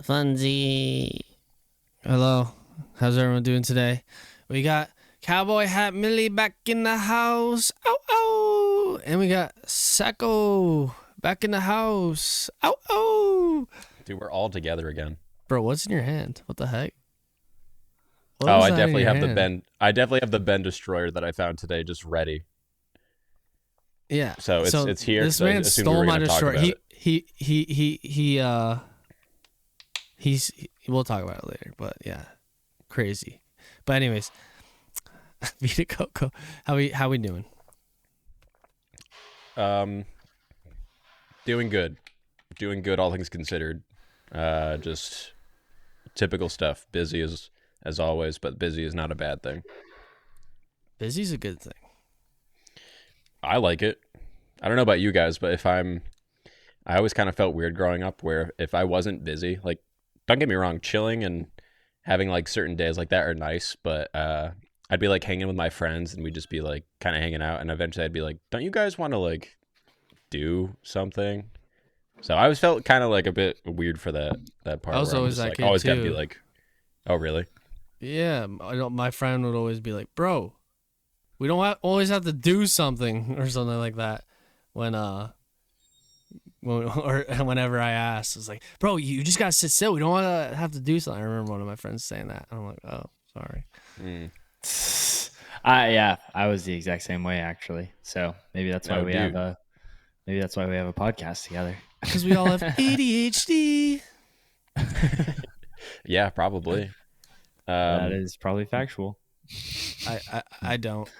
Funsie. Hello. How's everyone doing today? We got Cowboy Hat Millie back in the house. Ow, ow. And we got Sajko back in the house. Ow, ow. Dude, we're all together again. Bro, what's in your hand? What the heck? I definitely have the Ben Destroyer that I found today just ready. Yeah. So it's here. This so man stole my Destroyer. We'll talk about it later, but yeah. Crazy. But anyways, Vita Coco, how we doing? Doing good, all things considered. Just typical stuff. Busy as always, but busy is not a bad thing. Busy's a good thing. I like it. I don't know about you guys, but I always kind of felt weird growing up where if I wasn't busy, like, don't get me wrong, chilling and having like certain days like that are nice, but I'd be like hanging with my friends and we'd just be like kind of hanging out, and eventually I'd be like, don't you guys want to like do something? So I always felt kind of like a bit weird for that part. I was always that kid always too. gotta be like, oh really? Yeah, my friend would always be like, bro, we don't always have to do something or something like that. Whenever I asked, it's like, bro, you just gotta sit still. We don't want to have to do something. I remember one of my friends saying that. I'm like, oh, sorry. I was the exact same way actually. So maybe that's why we have a podcast together. Because we all have ADHD. Yeah, probably. That is probably factual. I don't.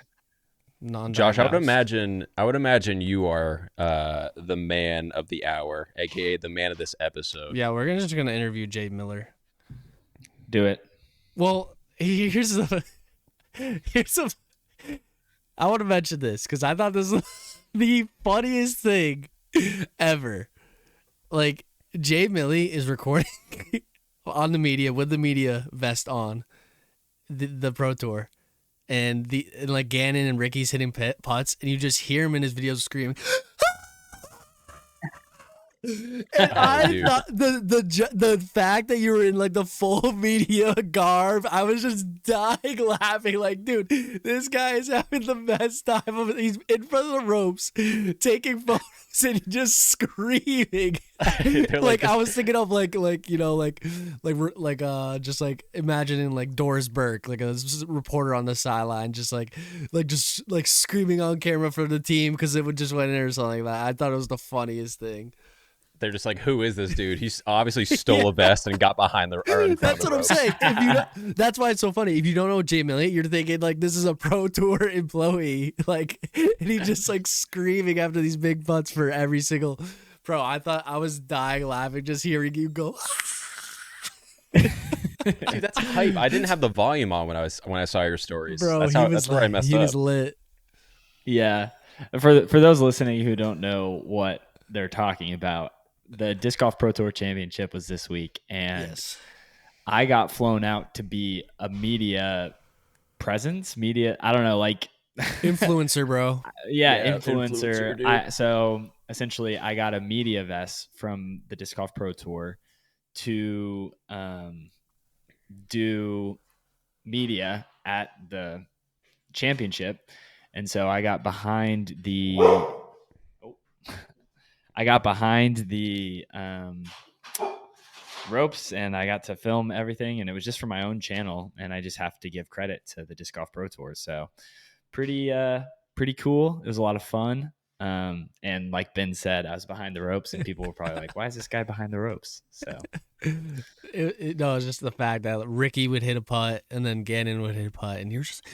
Josh, I would imagine you are the man of the hour, aka the man of this episode. Yeah, we're just gonna interview Jay Miller. Do it. Well, here's I want to mention this because I thought this was the funniest thing ever. Like, Jay Millie is recording on the media with the media vest on the Pro Tour. And like Gannon and Ricky's hitting putts, and you just hear him in his videos screaming. And I thought the fact that you were in like the full media garb, I was just dying laughing. Like, dude, this guy is having the best time of it. He's in front of the ropes, taking photos and just screaming. Like I was thinking of just like imagining like Doris Burke, like a reporter on the sideline, just screaming on camera for the team because it would just went in or something like that. I thought it was the funniest thing. They're just like, who is this dude? He's obviously stole a vest and got behind the. That's what I'm saying. That's why it's so funny. If you don't know Jay Millie, you're thinking like this is a Pro Tour employee, like, and he just like screaming after these big butts for every single. Bro, I thought I was dying laughing just hearing you go. Dude, that's hype. I didn't have the volume on when I saw your stories. Bro, that's where I messed up. He was lit. Yeah, for those listening who don't know what they're talking about, the Disc Golf Pro Tour Championship was this week, and yes, I got flown out to be a media presence. I don't know, like influencer, bro. Yeah, influencer. So essentially, I got a media vest from the Disc Golf Pro Tour to do media at the championship, and so I got behind the. Ropes, and I got to film everything, and it was just for my own channel, and I just have to give credit to the Disc Golf Pro Tour. So pretty cool. It was a lot of fun. And like Ben said, I was behind the ropes, and people were probably like, why is this guy behind the ropes? So it was just the fact that Ricky would hit a putt and then Gannon would hit a putt, and you're just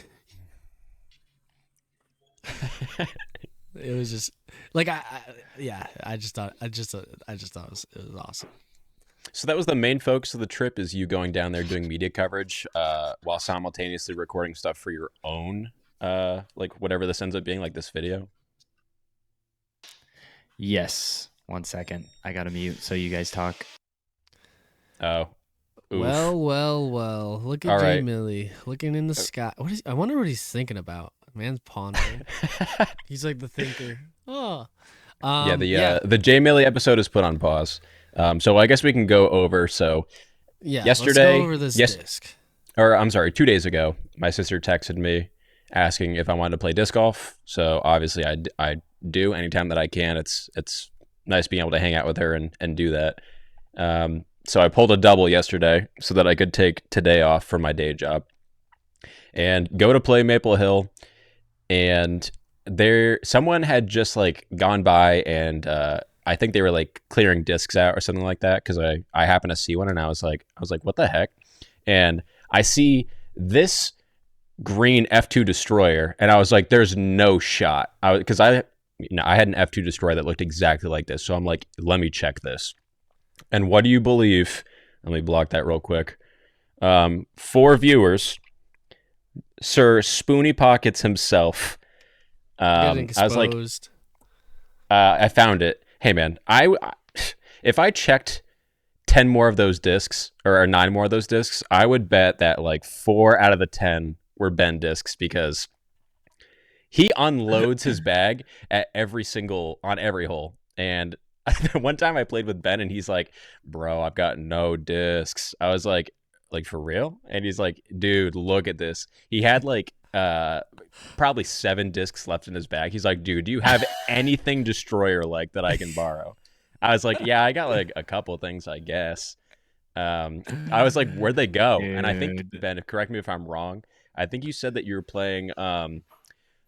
it was just like I just thought it was awesome. So that was the main focus of the trip, is you going down there doing media coverage while simultaneously recording stuff for your own like whatever this ends up being, like this video. Yes. 1 second. I got to mute so you guys talk. Oh. Oof. Well. Look at Jay Millie looking in the sky. I wonder what he's thinking about. Man's pondering. He's like the thinker. Oh. The Jay Millie episode is put on pause. So I guess we can go over. So Yeah, yesterday, let's go over this disc. or I'm sorry, 2 days ago, my sister texted me asking if I wanted to play disc golf. So obviously I do anytime that I can. It's nice being able to hang out with her and do that. So I pulled a double yesterday so that I could take today off from my day job and go to play Maple Hill. And someone had just like gone by and I think they were like clearing discs out or something like that, because I happened to see one and I was like what the heck? And I see this green F2 destroyer and I was like, there's no shot. Because I had an F2 destroyer that looked exactly like this. So I'm like, let me check this. And what do you believe? Let me block that real quick. For viewers, Sir Spoony Pockets himself. Getting I was like, I found it. Hey man, if I checked 10 more of those discs or 9 more of those discs, I would bet that like 4 out of the 10 were Ben discs, because he unloads his bag on every hole. And one time I played with Ben and he's like, bro, I've got no discs. I was like for real? And he's like, dude, look at this. He had like probably 7 discs left in his bag. He's like, dude, do you have anything destroyer like that I can borrow? I was like, yeah, I got like a couple things, I guess. I was like, where'd they go? Dude. And I think, Ben, correct me if I'm wrong, I think you said that you were playing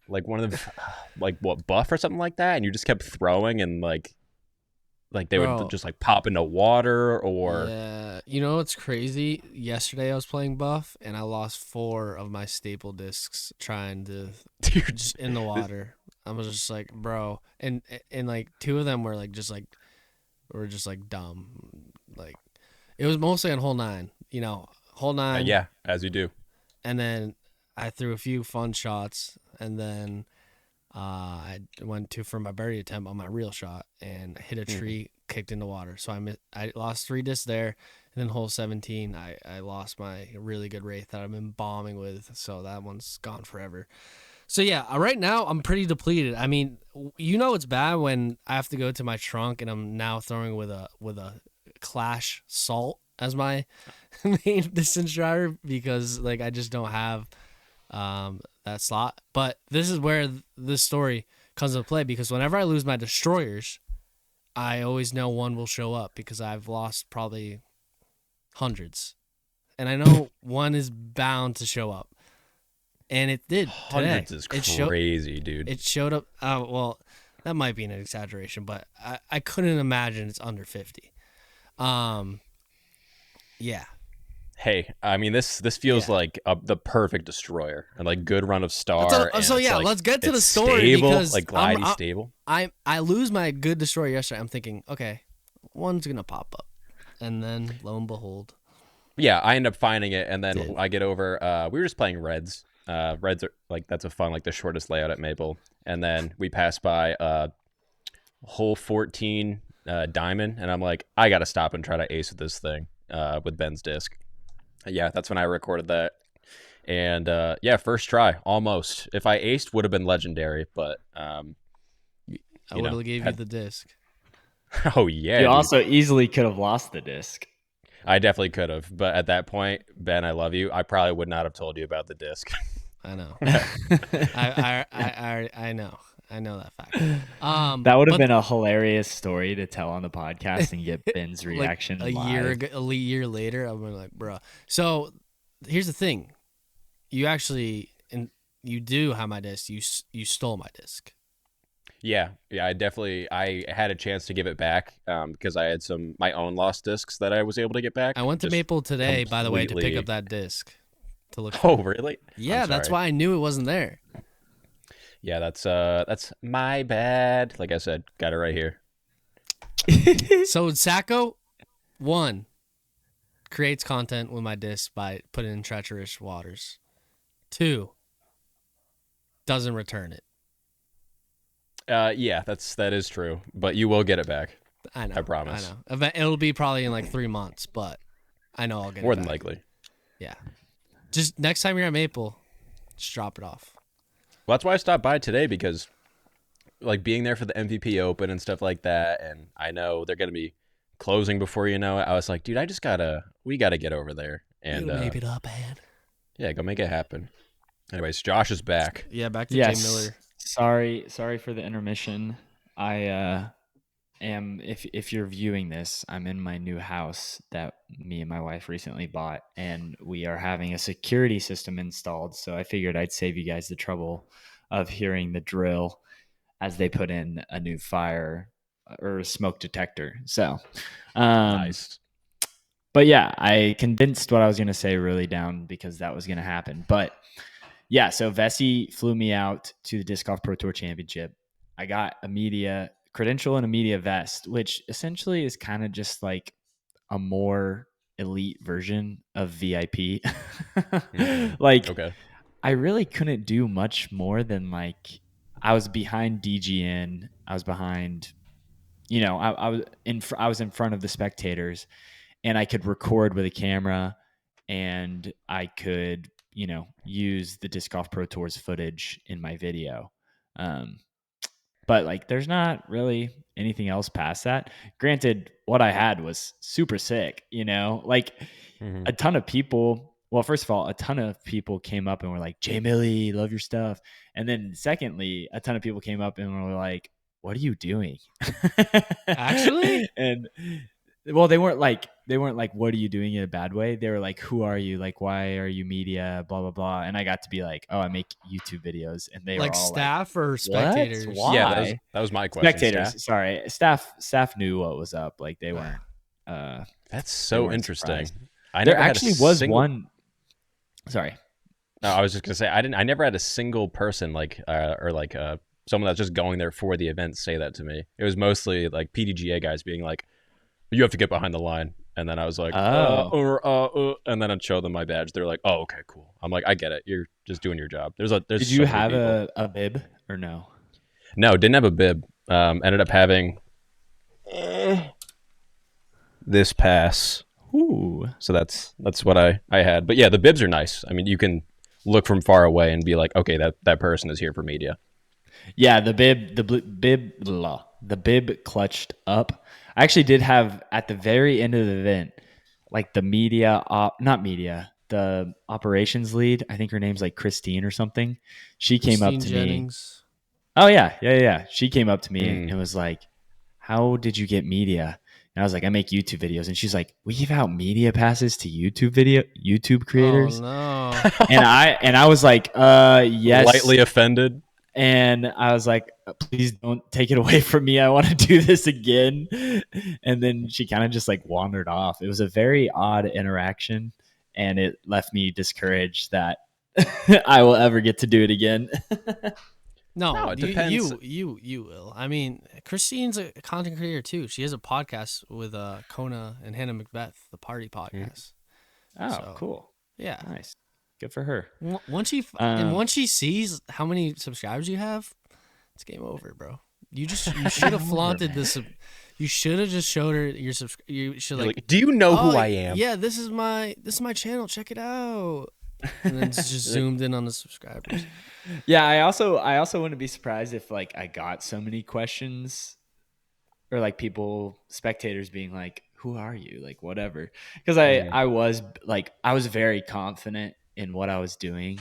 like one of the like what, buff or something like that, and you just kept throwing and like they would just like pop into water. Or yeah, you know what's crazy? Yesterday I was playing buff and I lost 4 of my staple discs trying to just in the water. I was just like, bro, and like 2 of them were just like dumb. Like it was mostly on hole 9, hole 9. Yeah, as you do. And then I threw a few fun shots, and then I went for my birdie attempt on my real shot and hit a tree, kicked into water. So I lost 3 discs there. And then hole 17, I lost my really good wraith that I've been bombing with. So that one's gone forever. So yeah, right now I'm pretty depleted. I mean, it's bad when I have to go to my trunk and I'm now throwing with a Clash Salt as my main distance driver, because like I just don't have that slot. But this is where this story comes into play, because whenever I lose my destroyers, I always know one will show up, because I've lost probably hundreds, and I know one is bound to show up, and it did. Hundreds today. Is crazy, dude. It showed up. Well, that might be an exaggeration, but I couldn't imagine it's under 50. Yeah. Hey, I mean, this feels like the perfect destroyer, and like good run of star. So yeah, let's get to the story, stable, because like glidey stable. I lose my good destroyer yesterday. I'm thinking, okay, one's gonna pop up, and then lo and behold, yeah, I end up finding it, and then I get over. We were just playing reds. Reds are like, that's a fun, like the shortest layout at Maple, and then we pass by hole 14 diamond, and I'm like, I gotta stop and try to ace with this thing with Ben's disc. Yeah, that's when I recorded that. And yeah, first try, almost. If I aced, would have been legendary, but I would have gave you the disc. Oh yeah. You also easily could have lost the disc. I definitely could have, but at that point, Ben, I love you. I probably would not have told you about the disc. I know. I know. I know that fact. That would have been a hilarious story to tell on the podcast and get Ben's reaction. Like a year later, I'm like, bro. So here's the thing: you do have my disc. You stole my disc. Yeah. I had a chance to give it back because I had my own lost discs that I was able to get back. I went to Maple today, by the way, to pick up that disc. To look. Oh, really? Yeah, that's why I knew it wasn't there. Yeah, that's my bad. Like I said, got it right here. So Sajko, 1, creates content with my disc by putting in treacherous waters. 2, doesn't return it. Yeah, that is true. But you will get it back. I know. I promise. I know. It'll be probably in like 3 months, but I know I'll get it back. More than likely. Yeah. Just next time you're at Maple, just drop it off. Well, that's why I stopped by today, because like being there for the MVP Open and stuff like that, and I know they're going to be closing before you know it. I was like, dude, we gotta get over there and make it up, man. Yeah, go make it happen. Anyways, Josh is back. Yeah, back to Yes. Jay Miller. Sorry for the intermission. I am if you're viewing this, I'm in my new house that me and my wife recently bought, and we are having a security system installed. So I figured I'd save you guys the trouble of hearing the drill as they put in a new fire or smoke detector. So Nice. But yeah, I condensed what I was going to say really down because that was going to happen. But yeah, so Vessi flew me out to the Disc Golf Pro Tour Championship. I got a media credential and a media vest, which essentially is kind of just like a more elite version of VIP. Like, Okay. I really couldn't do much more than like I was behind DGN. I was behind, I was in front of the spectators, and I could record with a camera, and I could, use the Disc Golf Pro Tour's footage in my video. But like, there's not really anything else past that. Granted, what I had was super sick, like Mhm. a ton of people. Well, first of all, a ton of people came up and were like, Jay Millie, love your stuff. And then secondly, a ton of people came up and were like, what are you doing? Actually? And well, they weren't like, what are you doing in a bad way? They were like, who are you? Like, why are you media? Blah, blah, blah. And I got to be like, oh, I make YouTube videos. And they Like were all staff or what? spectators? Why? Yeah, that was my question. Spectators. Sorry. Staff knew what was up. Like they weren't. That's so weren't interesting. surprised. I There never had actually a was single, one. Sorry. No, I was just gonna say I never had a single person like someone that's just going there for the event say that to me. It was mostly like PDGA guys being like, "You have to get behind the line," and then I was like, and then I'd show them my badge. They're like, "Oh, okay, cool." I'm like, "I get it. You're just doing your job." There's Did so you many have people. a bib or no? No, didn't have a bib. Ended up having this pass. Ooh. So that's what I had. But yeah, the bibs are nice. I mean, you can look from far away and be like, okay, that person is here for media. Yeah, the bib clutched up. I actually did have at the very end of the event, like the the operations lead. I think her name's like Christine or something. She came up to Jennings. me. Oh yeah. She came up to me Mm. and was like, "How did you get media?" And I was like, "I make YouTube videos." And she's like, "We give out media passes to YouTube creators." Oh no. and I was like, yes. Lightly offended. And I was like, please don't take it away from me. I want to do this again. And then she kind of just like wandered off. It was a very odd interaction, and it left me discouraged that I will ever get to do it again. No, it depends. You will. I mean, Christine's a content creator too. She has a podcast with Kona and Hannah Macbeth, the Party Podcast. Oh, So, cool. Yeah. Nice. Good for her. Once she sees how many subscribers you have, it's game over, bro. You should have flaunted this. You should have just showed her your You should like, do you know who I am? Yeah, this is my channel. Check it out. And then just zoomed in on the subscribers. Yeah, I also wouldn't be surprised if like I got so many questions, or like spectators being like, "Who are you?" Like whatever. Because I was very confident in what I was doing.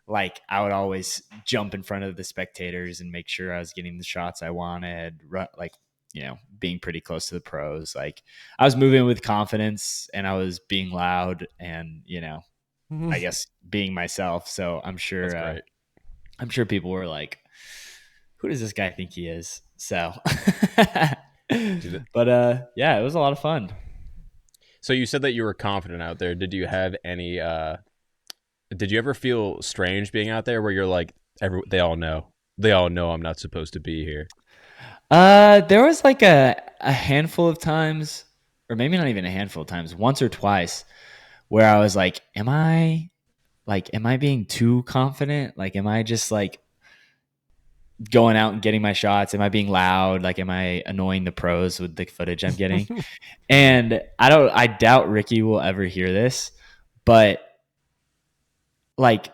Like I would always jump in front of the spectators and make sure I was getting the shots I wanted. Like, being pretty close to the pros. Like I was moving with confidence, and I was being loud, and I guess being myself. So I'm sure people were like, who does this guy think he is? So but yeah, it was a lot of fun. So you said that you were confident out there. Did you have any did you ever feel strange being out there where you're like, they all know I'm not supposed to be here? There was like a handful of times, or maybe not even a handful of times, once or twice, where I was like, am I being too confident? Like, am I just like going out and getting my shots? Am I being loud? Like, am I annoying the pros with the footage I'm getting? And I doubt Ricky will ever hear this, but like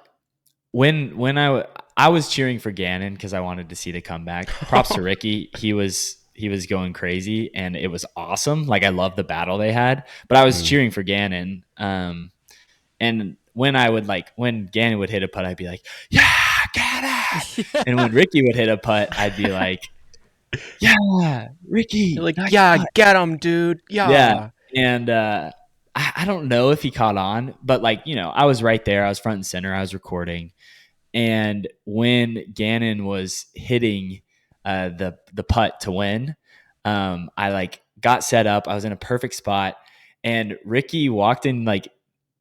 when I was cheering for Gannon because I wanted to see the comeback. Props to Ricky. He was was going crazy, and it was awesome. Like I love the battle they had, but I was cheering for Gannon. And when Gannon would hit a putt, I'd be like, yeah, Gannon. And when Ricky would hit a putt, I'd be like, yeah, Ricky. You're like, nice yeah, putt. get him, dude. Yeah. And I don't know if he caught on, but like, you know, I was right there. I was front and center. I was recording. And when Gannon was hitting the putt to win, I like got set up. I was in a perfect spot, and Ricky walked in, like,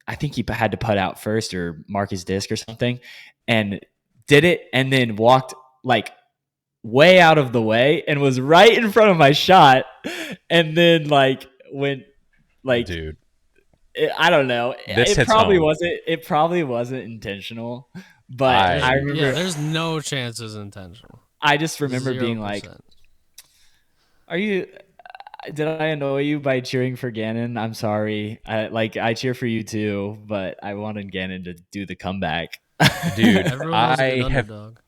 I think he had to putt out first or mark his disc or something, and did it, and then walked like way out of the way and was right in front of my shot, and then like went like, dude. I don't know. This it probably home. wasn't. It probably wasn't intentional, but I remember. Yeah, there's no chances intentional. I just remember 0%. being like, "Are you? Did I annoy you by cheering for Gannon? I'm sorry. I cheer for you too, but I wanted Gannon to do the comeback." Dude, Everyone was a good underdog.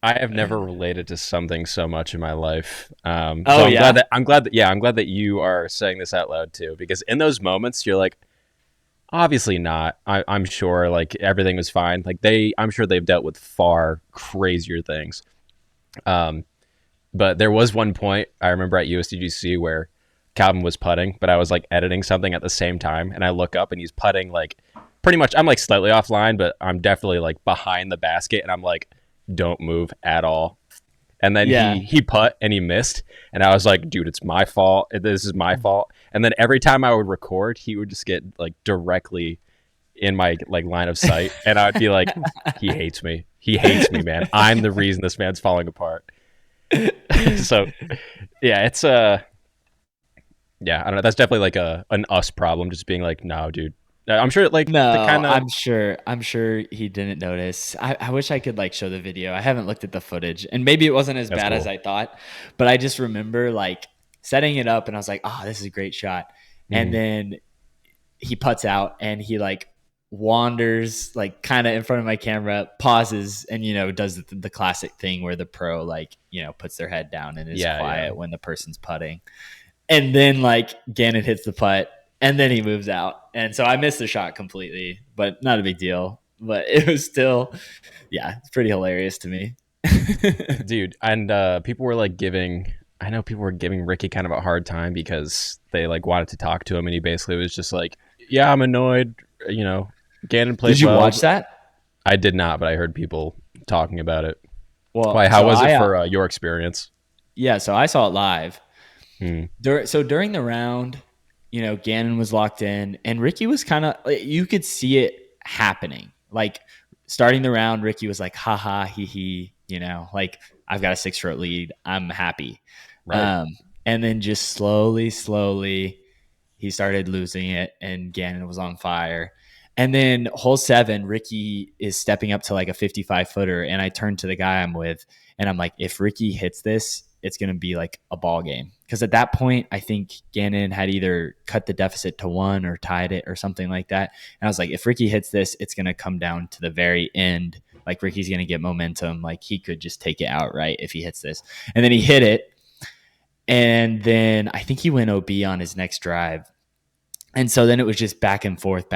I have never related to something so much in my life. I'm glad that you are saying this out loud too, because in those moments you're like, obviously not. I'm sure like everything was fine. Like I'm sure they've dealt with far crazier things. But there was one point I remember at USDGC where Calvin was putting, but I was like editing something at the same time, and I look up and he's putting like pretty much. I'm like slightly offline, but I'm definitely like behind the basket, and I'm like, don't move at all. And then he putt and he missed, and I was like, dude, it's my fault. This is my fault. And then every time I would record, he would just get like directly in my like line of sight, and I'd be like, he hates me. He hates me, man. I'm the reason this man's falling apart. So yeah, it's I don't know. That's definitely like an us problem, just being like, no, dude. I'm sure like I'm sure he didn't notice. I wish I could like show the video. I haven't looked at the footage, and maybe it wasn't as bad as I thought, but I just remember like setting it up and I was like, oh, this is a great shot. And then he putts out and he like wanders like kind of in front of my camera, pauses, and you know, does the classic thing where the pro like, you know, puts their head down and is quiet when the person's putting. And then like Gannon hits the putt and then he moves out. And so I missed the shot completely, but not a big deal. But it was still, it's pretty hilarious to me. Dude, and people were like giving Ricky kind of a hard time because they like wanted to talk to him, and he basically was just like, yeah, I'm annoyed, you know, Gannon played well. Did you watch that? I did not, but I heard people talking about it. Well, why? How was it for your experience? Yeah, so I saw it live. So during the round, you know, Gannon was locked in, and Ricky was kind of, you could see it happening. Like starting the round, Ricky was like, ha ha, he he, you know, like I've got a 6-stroke lead, I'm happy. Right. And then just slowly, he started losing it, and Gannon was on fire. And then hole 7, Ricky is stepping up to like a 55-footer, and I turned to the guy I'm with, and I'm like, if Ricky hits this, it's going to be like a ball game. Because at that point, I think Gannon had either cut the deficit to 1 or tied it or something like that. And I was like, if Ricky hits this, it's going to come down to the very end. Like Ricky's going to get momentum. Like he could just take it outright if he hits this. And then he hit it. And then I think he went OB on his next drive. And so then it was just back and forth.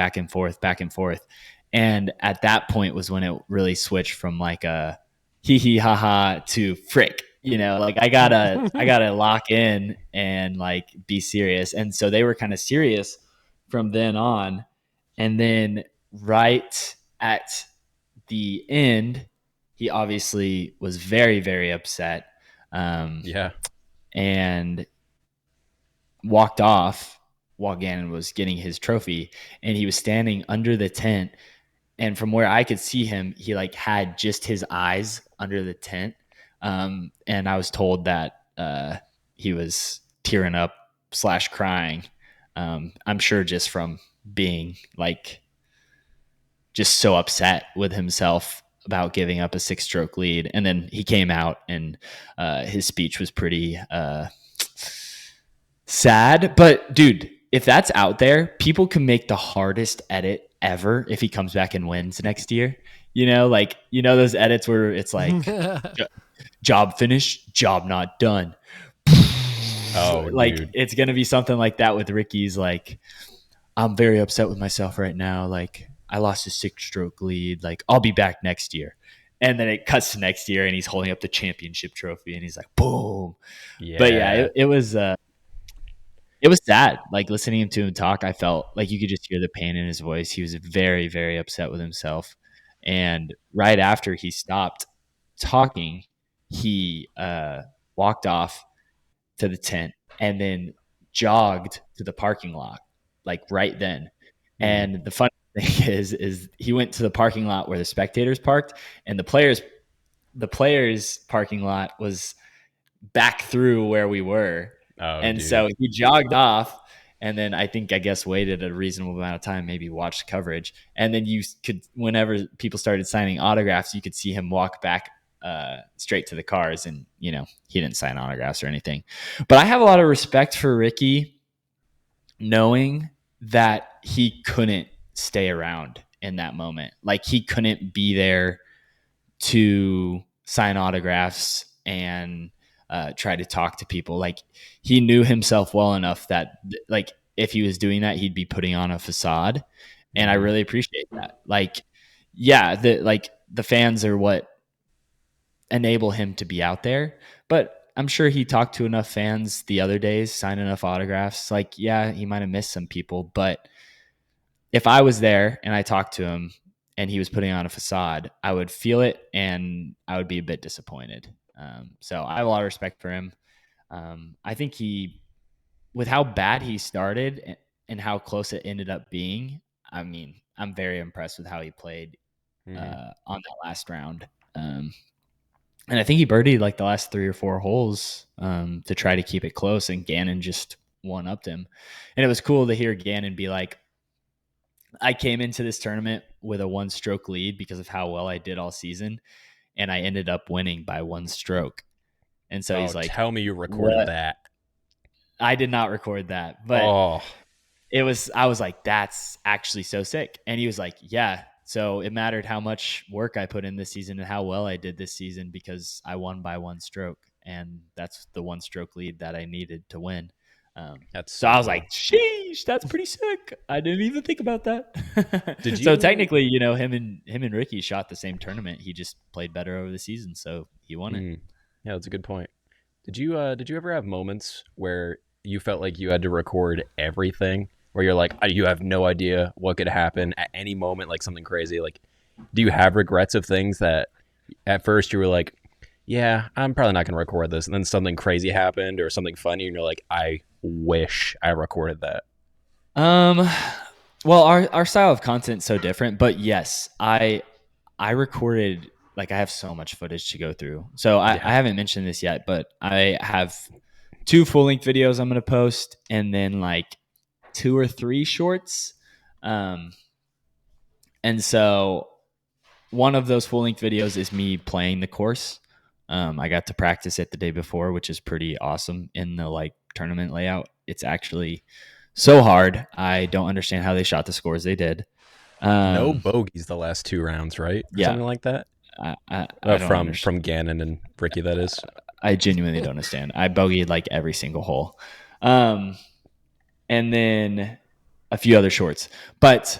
And at that point was when it really switched from like a hee hee ha ha to frick. You know, like I gotta lock in and like be serious. And so they were kind of serious from then on. And then right at the end, he obviously was very, very upset. And walked off while Gannon was getting his trophy, and he was standing under the tent. And from where I could see him, he like had just his eyes under the tent. And I was told that he was tearing up / crying. I'm sure just from being like just so upset with himself about giving up a 6-stroke lead. And then he came out, and his speech was pretty sad. But dude, if that's out there, people can make the hardest edit ever if he comes back and wins next year. You know, like, you know, those edits where it's like job finished, job not done. Oh, like dude. it's gonna be something like that with Ricky's. Like, I'm very upset with myself right now. Like, I lost a 6-stroke lead. Like, I'll be back next year. And then it cuts to next year, and he's holding up the championship trophy, and he's like, boom. But yeah, Yeah. it was sad. Like listening to him talk, I felt like you could just hear the pain in his voice. He was very, very upset with himself. And right after he stopped talking, he walked off to the tent and then jogged to the parking lot, like right then. Mhm. And the funny thing is he went to the parking lot where the spectators parked, and the players parking lot was back through where we were. Oh, And dude. so he jogged off, and then I guess waited a reasonable amount of time, maybe watched coverage. And then you could, whenever people started signing autographs, you could see him walk back straight to the cars. And, he didn't sign autographs or anything. But I have a lot of respect for Ricky, knowing that he couldn't stay around in that moment. Like, he couldn't be there to sign autographs and try to talk to people. Like, he knew himself well enough that, like, if he was doing that, he'd be putting on a facade. And I Mhm. really appreciate that. Like, yeah, the fans are what enable him to be out there. But I'm sure he talked to enough fans the other days, signed enough autographs. Like, yeah, he might have missed some people, but if I was there and I talked to him and he was putting on a facade, I would feel it and I would be a bit disappointed. So I have a lot of respect for him. I think with how bad he started and how close it ended up being, I mean, I'm very impressed with how he played Mhm. on that last round. And I think he birdied like the last 3 or 4 holes to try to keep it close, and Gannon just one-upped him. And it was cool to hear Gannon be like, I came into this tournament with a 1-stroke lead because of how well I did all season, and I ended up winning by 1 stroke. And so Oh, he's like, tell me you recorded "What?" that. I did not record that, but Oh, I was like, "That's actually so sick." And he was like, "Yeah, so it mattered how much work I put in this season and how well I did this season because I won by 1 stroke, and that's the 1 stroke lead that I needed to win." that's So so I was cool. like, "Sheesh, that's pretty sick." I didn't even think about that. Did So you technically, him and Ricky shot the same tournament. He just played better over the season, so he won it. Mm, yeah, that's a good point. Did you ever have moments where you felt like you had to record everything, where you're like, you have no idea what could happen at any moment, like something crazy? Like, do you have regrets of things that at first you were like, yeah, I'm probably not going to record this, and then something crazy happened or something funny, and you're like, I wish I recorded that. Um, well, our style of content's so different, but yes, I recorded, like, I have so much footage to go through. So I Yeah. haven't mentioned this yet, but I have 2 full length videos I'm gonna post, and then like 2 or 3 shorts. Um, and so one of those full length videos is me playing the course. I got to practice it the day before, which is pretty awesome in the like tournament layout. It's actually so hard. I don't understand how they shot the scores they did. No Um, bogeys the last 2 rounds, right, or yeah, something like that. I don't understand. From Gannon and Ricky, that is. I genuinely don't understand. I bogeyed like every single hole. Um, and then a few other shorts. But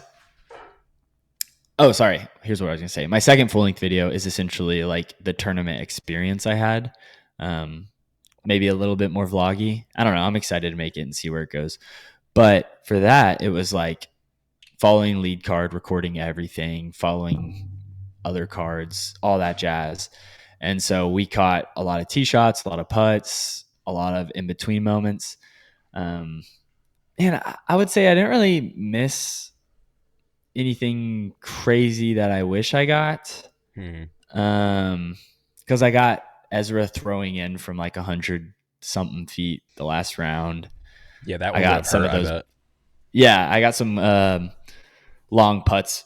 oh, sorry. Here's what I was gonna say. My second full length video is essentially like the tournament experience I had. Um, Maybe a little bit more vloggy. I don't know. I'm excited to make it and see where it goes. But for that, it was like following lead card, recording everything, following other cards, all that jazz. And so we caught a lot of tee shots, a lot of putts, a lot of in between moments. Um, and I would say I didn't really miss anything crazy that I wish I got. Hmm. Because I got Ezra throwing in from like 100 something feet the last round. Yeah, that I one would got have some hurt, of I those. bet. Yeah, I got some long putts,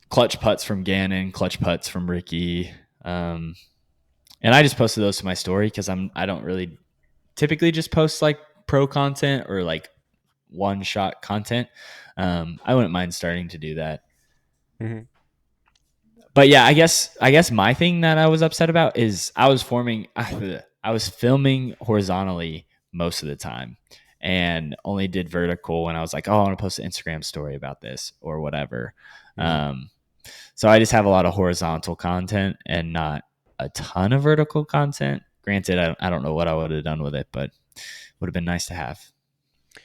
clutch putts from Gannon, clutch putts from Ricky. And I just posted those to my story because I don't really typically just post like pro content or like one shot content. I wouldn't mind starting to do that. Hmm. But yeah, I guess my thing that I was upset about is I was filming horizontally, most of the time, and only did vertical when I was like, oh, I want to post an Instagram story about this or whatever. So I just have a lot of horizontal content and not a ton of vertical content. Granted, I don't know what I would have done with it, but would have been nice to have.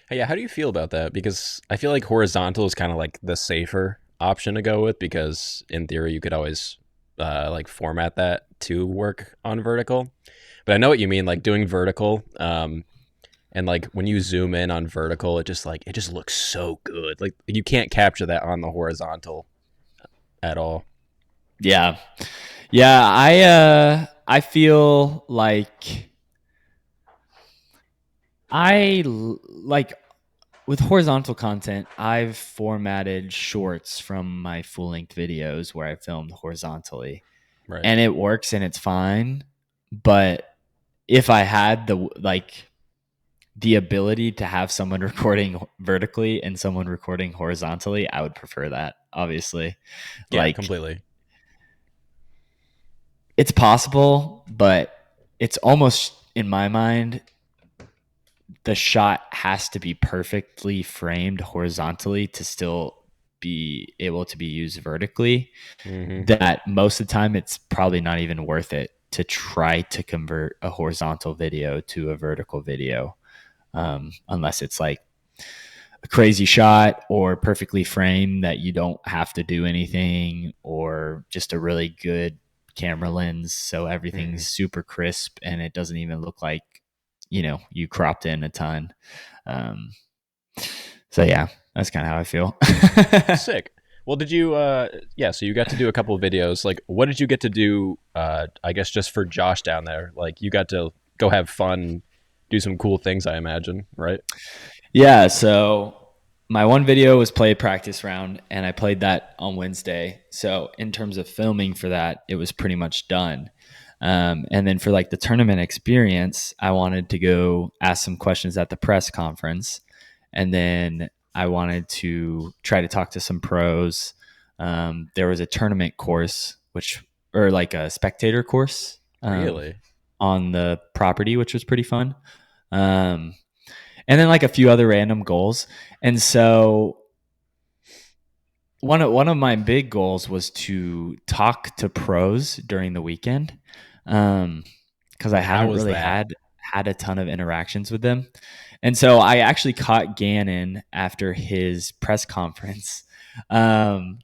Hey, yeah, how do you feel about that? Because I feel like horizontal is kind of like the safer option to go with, because in theory you could always like format that to work on vertical. But I know what you mean, like doing vertical, and like when you zoom in on vertical, it just looks so good. Like you can't capture that on the horizontal at all. Yeah. I feel like like with horizontal content, I've formatted shorts from my full length videos where I filmed horizontally, Right. and it works and it's fine. But if I had the ability to have someone recording vertically and someone recording horizontally, I would prefer that, obviously. Yeah, Like, completely. it's possible, but it's almost, in my mind, the shot has to be perfectly framed horizontally to still be able to be used vertically. Mm-hmm. That most of the time it's probably not even worth it to try to convert a horizontal video to a vertical video, unless it's like a crazy shot or perfectly framed that you don't have to do anything, or just a really good camera lens so everything's super crisp and it doesn't even look like you cropped in a ton. um so yeah, that's kind of how I feel. Sick. Well, did you yeah, so you got to do a couple of videos. Like what did you get to do I guess just for Josh down there? Like you got to go have fun, do some cool things, I imagine, right? Yeah, so my one video was play practice round, and I played that on Wednesday. So in terms of filming for that, it was pretty much done. And then for like the tournament experience, I wanted to go ask some questions at the press conference, and then I wanted to try to talk to some pros. There was a tournament course, or like a spectator course, Really? on the property, which was pretty fun. Um, and then like a few other random goals. And so one of my big goals was to talk to pros during the weekend, because I And how haven't was really that? had a ton of interactions with them. And so I actually caught Gannon after his press conference. Um,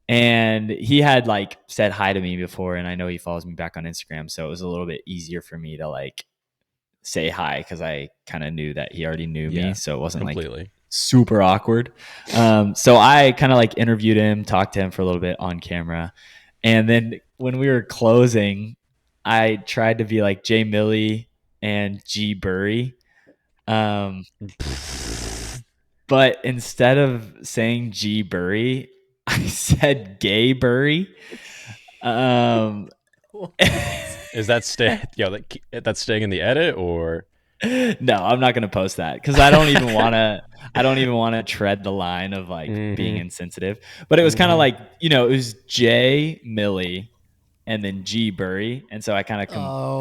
and he had like said hi to me before, and I know he follows me back on Instagram, so it was a little bit easier for me to like say hi because I kind of knew that he already knew me, Yeah, so it wasn't like completely. super awkward. So I kind of like interviewed him, talked to him for a little bit on camera, and then when we were closing, I tried to be like Jay Millie and G Burry, um, but instead of saying G Burry, I said Gay Burry. Um, Is that stay yo, that's staying in the edit or No, I'm not gonna post that because I don't even want to. I don't even want to tread the line of like being mm-hmm. insensitive. But it was kind of Mm-hmm. like it was J Millie and then G Burry, and so I kind of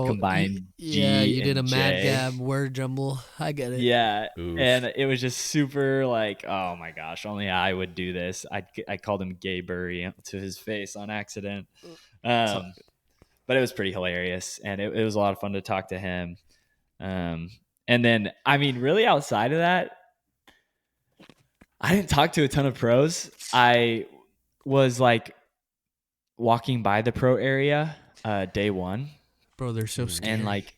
combined yeah, G you did a and mad J. gab word jumble. I get it. Yeah, and Oof. it was just super like, oh my gosh, only I would do this. I called him Gay Burry to his face on accident. So, Um, but it was pretty hilarious, and it was a lot of fun to talk to him. Um, and then, I mean, really outside of that, I didn't talk to a ton of pros. I was like walking by the pro area day one, bro, they're so and scary. like,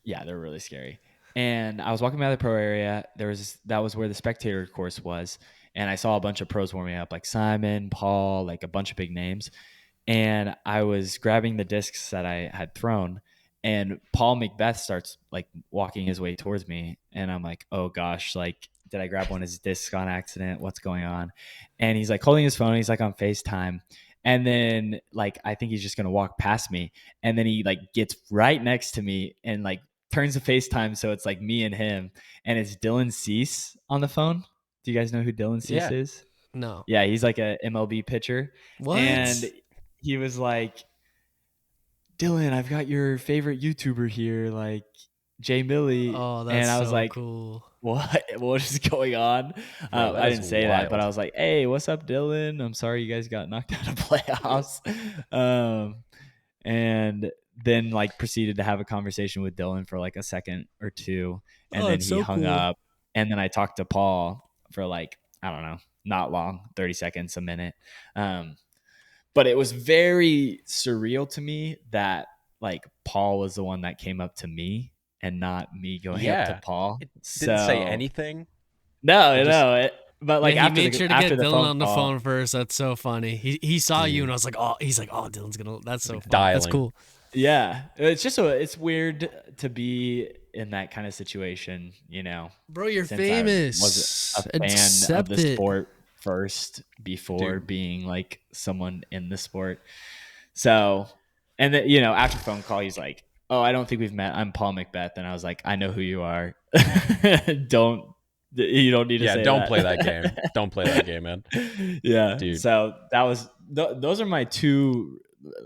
yeah, they're really scary. And I was walking by the pro area. That was where the spectator course was, and I saw a bunch of pros warming up, like Simon, Paul, like a bunch of big names. And I was grabbing the discs that I had thrown, and Paul Macbeth starts like walking his way towards me, and I'm like, oh gosh, like did I grab one of his discs on accident? What's going on? And he's like holding his phone, he's like on FaceTime, and then like I think he's just gonna walk past me, and then he like gets right next to me and like turns to FaceTime, so it's like me and him, and it's Dylan Cease on the phone. Do you guys know who Dylan Cease Yeah. is? No. Yeah, he's like a MLB pitcher, and What? he was like, Dylan, I've got your favorite YouTuber here. Like, Jay Millie. Oh, And that's I was so like, cool. what is going on? Bro, that I is didn't say that, but wild. I was like, hey, what's up, Dylan? I'm sorry you guys got knocked out of playoffs. And then like proceeded to have a conversation with Dylan for like a second or two. And Oh, then it's he so hung cool. up. And then I talked to Paul for like, I don't know, not long, 30 seconds, a minute. But it was very surreal to me that like Paul was the one that came up to me and not me going up to Yeah. Paul. It didn't say So anything. It no, just no. But Yeah, like he made sure to after get the Dylan phone on the call, phone first. That's so funny. He saw you Mhm. and I was like, oh, he's like, oh, Dylan's gonna. That's so Like funny. That's dialing. cool, yeah, it's weird to be in that kind of situation, bro. You're since I was a famous. fan of Accept the it, sport first before Dude. being like someone in the sport. So, and then, after the phone call, he's like, oh, I don't think we've met. I'm Paul Macbeth. And I was like, I know who you are. You don't need to Yeah, say don't that. play that game. Don't play that game, man. Yeah. Dude. So that was, those are my two,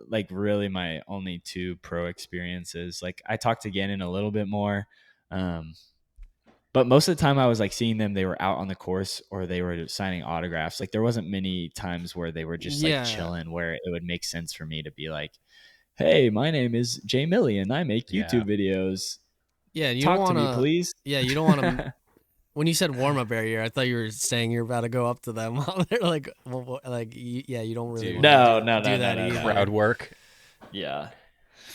like really my only two pro experiences. Like I talked to Gannon a little bit more. But most of the time I was like seeing them, they were out on the course or they were signing autographs. Like there wasn't many times where they were just like yeah, chilling where it would make sense for me to be like, hey, my name is Jay Millie and I make Yeah. YouTube videos. yeah. You don't Talk to want me, to. please. Yeah, you don't want to. When you said warm up area, I thought you were saying you're about to go up to them while they're like, yeah, you don't really Dude. want to No, do that no. either. Crowd work. Yeah.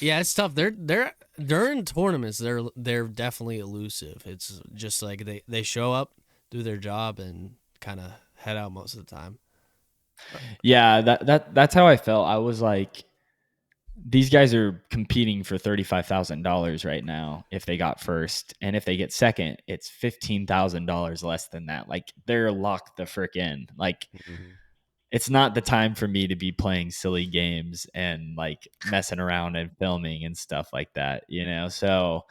Yeah, it's tough. They're in tournaments. They're definitely elusive. It's just like they show up, do their job, and kind of head out most of the time. Yeah, that's how I felt. I was like, these guys are competing for $35,000 right now if they got first, and if they get second, it's $15,000 less than that. Like they're locked the frick in. Like Mhm. it's not the time for me to be playing silly games and like messing around and filming and stuff like that, So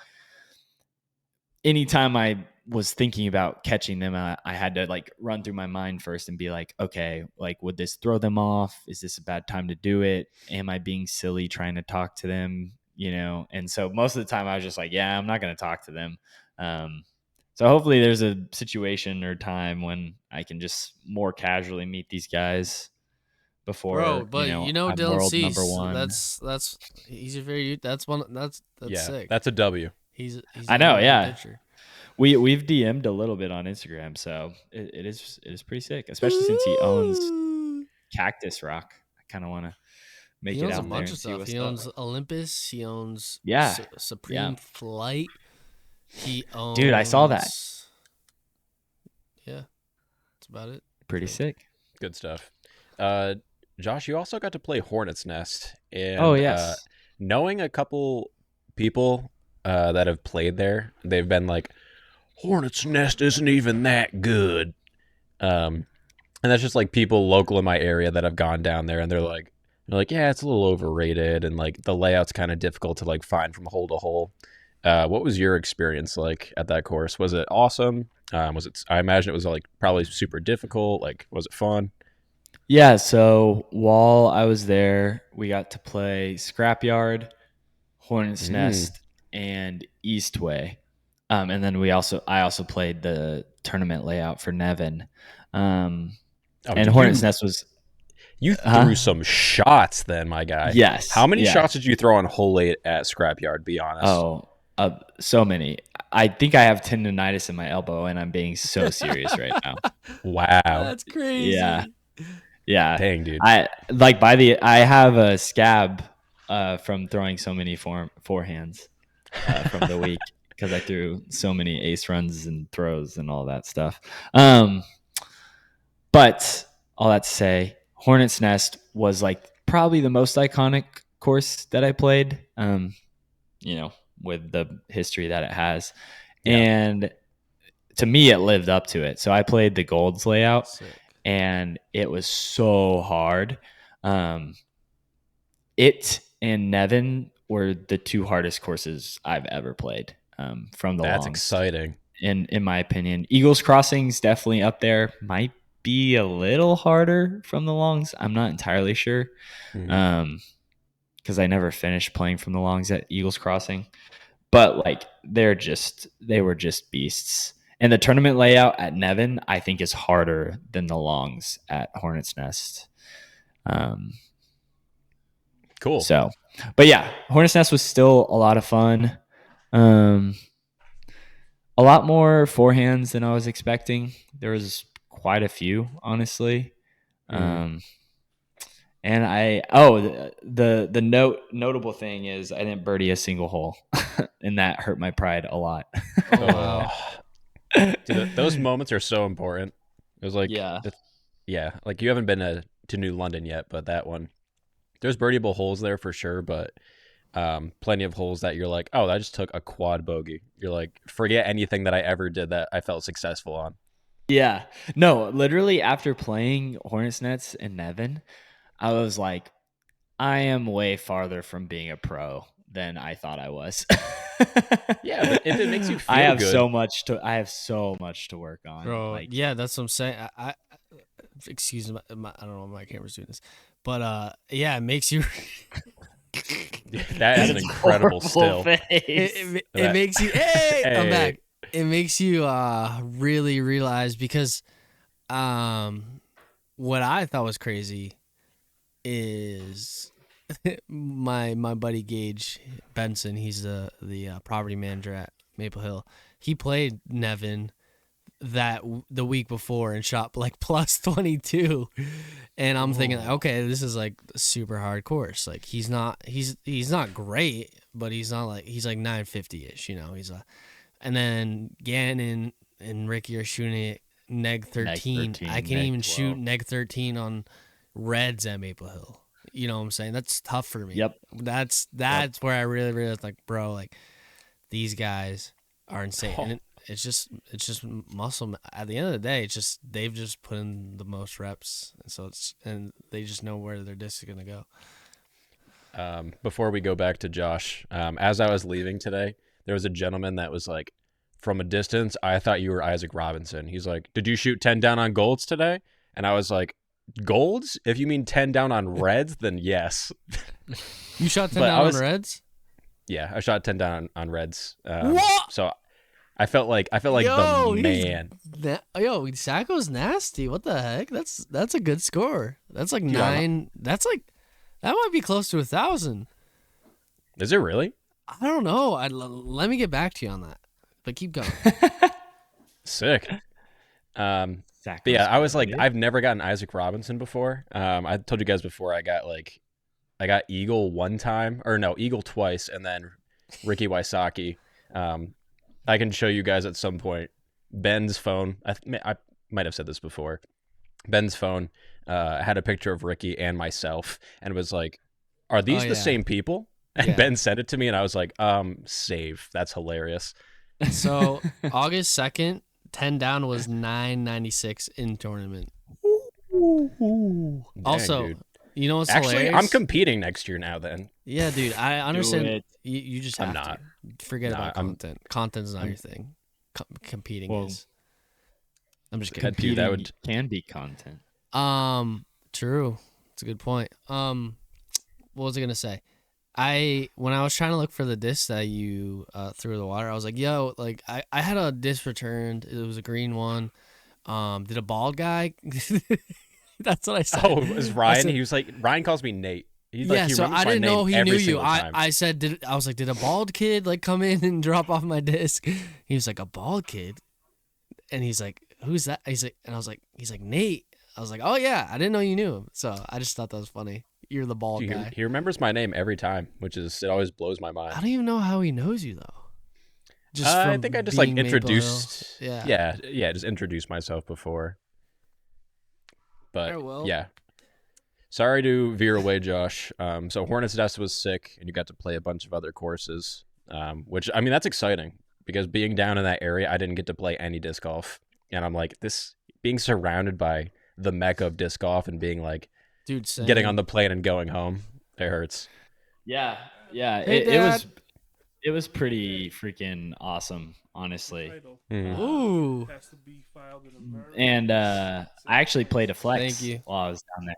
anytime I was thinking about catching them, I had to like run through my mind first and be like, okay, like would this throw them off? Is this a bad time to do it? Am I being silly trying to talk to them? And so most of the time I was just like, yeah, I'm not going to talk to them. So hopefully there's a situation or time when I can just more casually meet these guys Bro, before, but I'm Dylan world number Cease, one. that's easy for you. That's one. That's Yeah, sick. that's a W. He's I know, a good yeah. pitcher. We've DM'd a little bit on Instagram, so it is pretty sick, especially since he owns Ooh. Cactus Rock. I kind of want to make He it owns a out there bunch and of see stuff. what's He up. owns Olympus. He owns Yeah, Supreme Flight. He owns. Dude, I saw that. Yeah, that's about it. Pretty sick. Good stuff. Josh, you also got to play Hornet's Nest, and Oh yes, knowing a couple people that have played there, they've been like, Hornet's Nest isn't even that good. And that's just like people local in my area that have gone down there, and they're like, yeah, it's a little overrated, and like the layout's kind of difficult to like find from hole to hole. What was your experience like at that course? Was it awesome? Was it? I imagine it was like probably super difficult. Like, was it fun? yeah. So while I was there, we got to play Scrapyard, Hornet's Nest, and Eastway. And then I also played the tournament layout for Nevin. And Hornet's Nest was You threw some shots then, my guy. Yes. How many yeah. shots did you throw on hole 8 at Scrapyard? Be honest. Oh, so many. I think I have tendonitis in my elbow, and I'm being so serious right now. Wow. That's crazy. Yeah. Dang, dude. I have a scab from throwing so many forehands from the week because I threw so many ace runs and throws and all that stuff. But all that to say, Hornet's Nest was like probably the most iconic course that I played. With the history that it has. Yeah. And to me, it lived up to it. So I played the Golds layout. Sick. And it was so hard. It and Nevin were the two hardest courses I've ever played from the longs. That's exciting. In my opinion. Eagles Crossing's definitely up there. Might be a little harder from the longs. I'm not entirely sure. Because I never finished playing from the longs at Eagles Crossing. but like they were just beasts. And the tournament layout at Nevin, I think, is harder than the longs at Hornets Nest. Cool. So, but yeah, Hornets Nest was still a lot of fun. A lot more forehands than I was expecting. There was quite a few, honestly. And the notable thing is I didn't birdie a single hole, and that hurt my pride a lot. Oh, wow. Dude, those moments are so important. It was like, Yeah. Like you haven't been to New London yet, but that one, there's birdieable holes there for sure, but plenty of holes that you're like, oh, I just took a quad bogey. You're like, forget anything that I ever did that I felt successful on. Yeah. No, literally after playing Hornets Nets and Nevin, I was like, I am way farther from being a pro than I thought I was. Yeah, but if it makes you feel I have good. I have so much to work on. Bro, Like, yeah, that's what I'm saying. I excuse me, I don't know why my camera's doing this, but yeah, it makes you. That is an incredible still. It makes you. Hey, I'm back. It makes you really realize, because what I thought was crazy is my buddy Gage Benson. He's the property manager at Maple Hill. He played Nevin the week before and shot like plus 22, and I'm thinking, okay, this is like a super hard course. Like he's not great, but he's like 950ish, he's and then Gannon and Ricky are shooting it neg 13. I can't even shoot neg 13 on reds at Maple Hill. You know what I'm saying? That's tough for me. Yep. That's where I really realized, like, bro, like these guys are insane. And it's just muscle. At the end of the day, it's just they've just put in the most reps, and they just know where their disc is gonna go. Before we go back to Josh, as I was leaving today, there was a gentleman that was like, from a distance, I thought you were Isaac Robinson. He's like, did you shoot 10 down on golds today? And I was like, golds? If you mean 10 down on reds, then yes. You shot 10 down on reds? Yeah, I shot 10 down on reds. What? So I felt like the man. Sajko's nasty. What the heck? That's a good score. That's like 9. That's like, that might be close to 1,000. Is it really? I don't know. Let me get back to you on that. But keep going. Sick. But yeah, I was like, I've never gotten Isaac Robinson before. I told you guys before, I got Eagle one time, or no, Eagle twice, and then Ricky Wysocki. I can show you guys at some point. Ben's phone, I might have said this before. Ben's phone had a picture of Ricky and myself, and was like, are these the same people? And Ben sent it to me, and I was like, save. That's hilarious. So August 2nd, 10 down was 996 in tournament. Dang, also, dude. You know what's Actually, hilarious? I'm competing next year now then. Yeah, dude. I understand. You just have to. Forget about content. Content's not your thing. Competing is. I'm just kidding. Competing can be content. True. That's a good point. What was I gonna say? When I was trying to look for the disc that you threw in the water, I was like, yo, like I had a disc returned. It was a green one. Did a bald guy? That's what I said. Oh, it was Ryan. He was like, Ryan calls me Nate. So I didn't know he knew you. I said, I was like, did a bald kid like come in and drop off my disc? He was like, a bald kid, and he's like, who's that? He's like, Nate. I was like, oh yeah, I didn't know you knew him. So I just thought that was funny. You're the bald guy. He remembers my name every time, it always blows my mind. I don't even know how he knows you though. I think I just like introduced. Yeah. Just introduced myself before. But yeah. Sorry to veer away, Josh. So Hornets Nest was sick, and you got to play a bunch of other courses, which, I mean, that's exciting because being down in that area, I didn't get to play any disc golf. And I'm like, being surrounded by the mecca of disc golf and being like, dude, getting on the plane and going home, it hurts. Yeah. Hey, it was pretty freaking awesome, honestly. Ooh. And I actually played a flex while I was down there.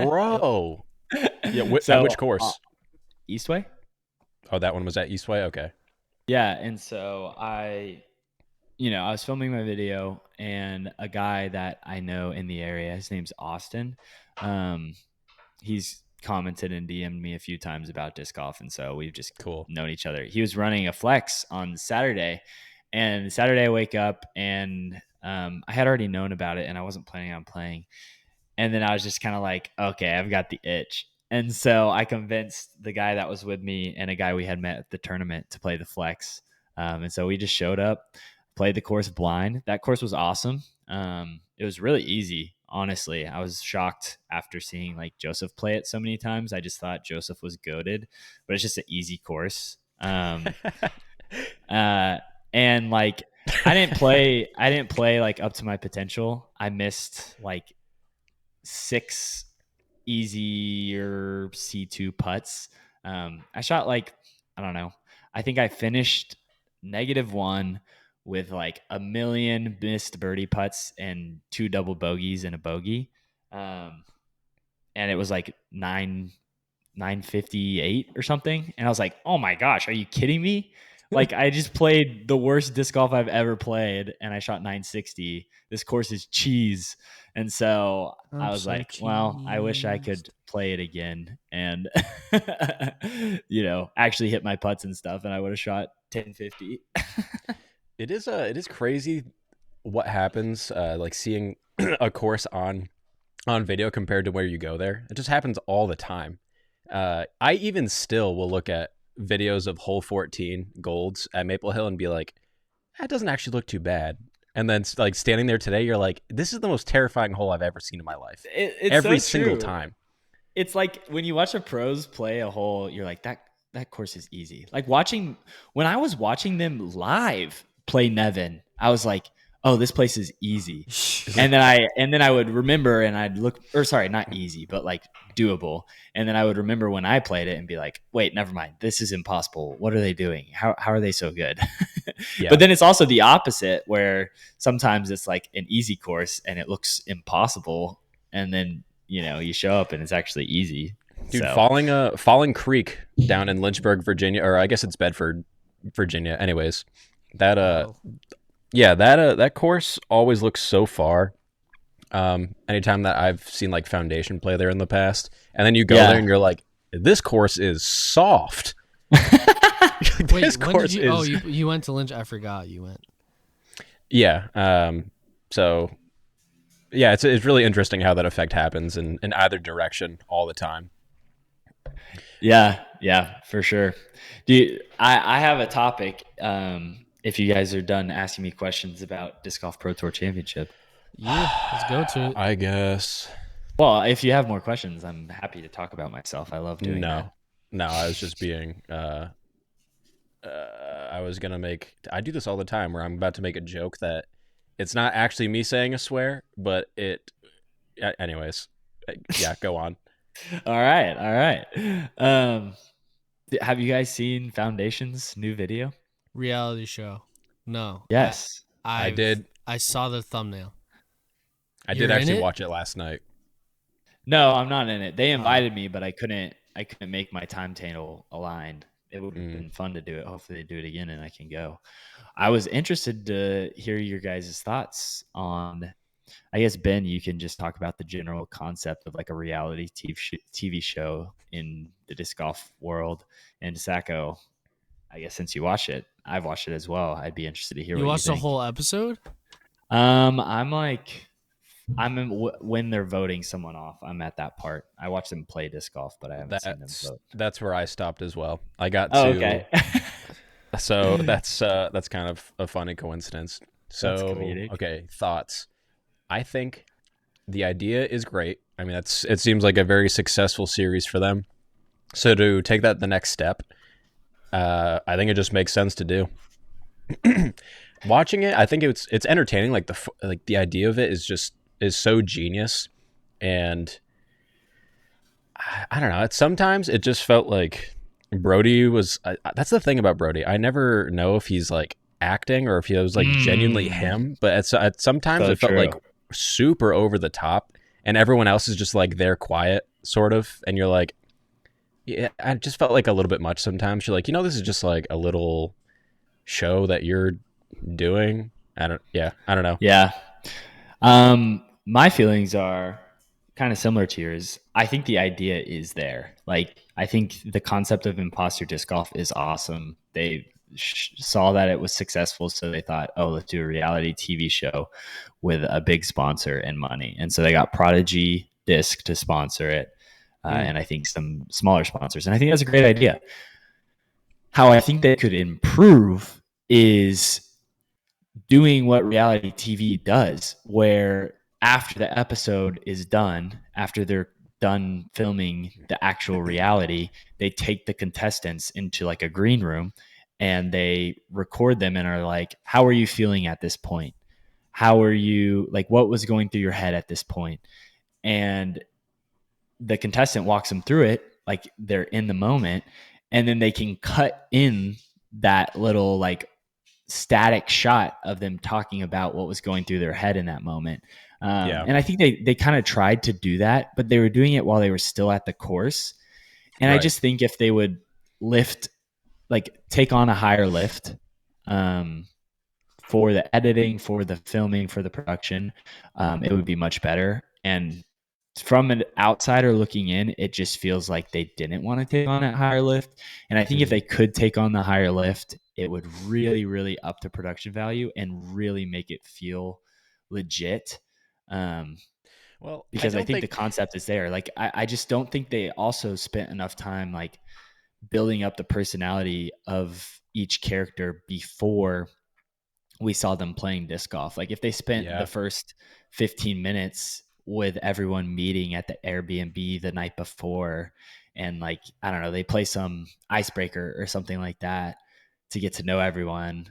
Bro. Yeah, at which course? Eastway. Oh, that one was at Eastway? Okay. Yeah, and so I was filming my video, and a guy that I know in the area, his name's Austin. Um, he's commented and DM'd me a few times about disc golf, and so we've just Cool. known each other. He was running a flex on Saturday, and Saturday I wake up and I had already known about it, and I wasn't planning on playing. And then I was just kind of like, okay, I've got the itch. And so I convinced the guy that was with me and a guy we had met at the tournament to play the flex. And so we just showed up, played the course blind. That course was awesome. It was really easy, honestly. I was shocked after seeing like Joseph play it so many times. I just thought Joseph was goated, but it's just an easy course. And like I didn't play like up to my potential. I missed like 6 easier C2 putts. I shot like, I don't know. I think I finished -1 with like a million missed birdie putts and 2 double bogeys and a bogey. And it was like 958 or something. And I was like, oh my gosh, are you kidding me? Like I just played the worst disc golf I've ever played and I shot 960. This course is cheese. And so I was like, well, I wish I could play it again and actually hit my putts and stuff, and I would have shot 1050. It is crazy what happens like seeing a course on video compared to where you go there. It just happens all the time. I even still will look at videos of hole 14 golds at Maple Hill and be like, that doesn't actually look too bad. And then like standing there today, you're like, this is the most terrifying hole I've ever seen in my life. It's every so single true. time. It's like when you watch a pros play a hole, you're like, that course is easy. Like when I was watching them live play Nevin, I was like, oh, this place is easy. and then I would remember and I'd look, or sorry, not easy, but like doable. And then I would remember when I played it and be like, wait, never mind. This is impossible. What are they doing? How are they so good? Yeah. But then it's also the opposite where sometimes it's like an easy course and it looks impossible. And then, you show up and it's actually easy. Dude, so. Falling Creek down in Lynchburg, Virginia, or I guess it's Bedford, Virginia. Anyways, that course always looks so far. Anytime that I've seen like Foundation play there in the past, and then you go there and you're like, this course is soft. Wait, when did you? You went to Lynch. I forgot you went. Yeah. So, yeah, it's really interesting how that effect happens in either direction all the time. Yeah, for sure. I have a topic. If you guys are done asking me questions about Disc Golf Pro Tour Championship. Yeah, let's go to it. I guess. Well, if you have more questions, I'm happy to talk about myself. I love doing that. No, I was just being. I do this all the time where I'm about to make a joke that it's not actually me saying a swear, but it. Anyways, yeah, go on. All right. Have you guys seen Foundation's new video? Reality show. No. Yes. I did. I saw the thumbnail. I did actually watch it last night. No, I'm not in it. They invited me, but I couldn't make my timetable aligned. It would have been fun to do it. Hopefully they do it again and I can go. I was interested to hear your guys' thoughts on, I guess, Ben, you can just talk about the general concept of like a reality TV show in the disc golf world. And Sajko, I guess since you watch it, I've watched it as well. I'd be interested to hear what you think. You watched the whole episode? When they're voting someone off, I'm at that part. I watch them play disc golf, but I haven't seen them vote. That's where I stopped as well. I got to. Okay. So that's kind of a funny coincidence. So okay, thoughts. I think the idea is great. I mean, it seems like a very successful series for them. So to take that the next step, I think it just makes sense to do. Watching it, I think it's entertaining. Like the idea of it is so genius, and I don't know. Sometimes it just felt like Brody was. That's the thing about Brody. I never know if he's like acting or if he was like genuinely him. But sometimes it felt like super over the top, and everyone else is just like they're quiet, sort of, and you're like, Yeah, I just felt like a little bit much sometimes. You're like, this is just like a little show that you're doing. I don't know. Yeah. My feelings are kind of similar to yours. I think the idea is there. Like, I think the concept of imposter disc golf is awesome. They saw that it was successful, so they thought, oh, let's do a reality TV show with a big sponsor and money. And so they got Prodigy Disc to sponsor it, and I think some smaller sponsors. And I think that's a great idea. How I think they could improve is doing what reality TV does, where after the episode is done, after they're done filming the actual reality, they take the contestants into like a green room and they record them and are like, how are you feeling at this point? How are you, like, what was going through your head at this point? And the contestant walks them through it, like they're in the moment, and then they can cut in that little like static shot of them talking about what was going through their head in that moment. And I think they kind of tried to do that, but they were doing it while they were still at the course. And I just think if they would lift, like take on a higher lift for the editing, for the filming, for the production, it would be much better. And from an outsider looking in, it just feels like they didn't want to take on that higher lift. And I think if they could take on the higher lift, it would really, really up the production value and really make it feel legit. Well, Because I think the concept is there. Like, I just don't think they also spent enough time like building up the personality of each character before we saw them playing disc golf. Like if they spent the first 15 minutes with everyone meeting at the Airbnb the night before and like, I don't know, they play some icebreaker or something like that to get to know everyone.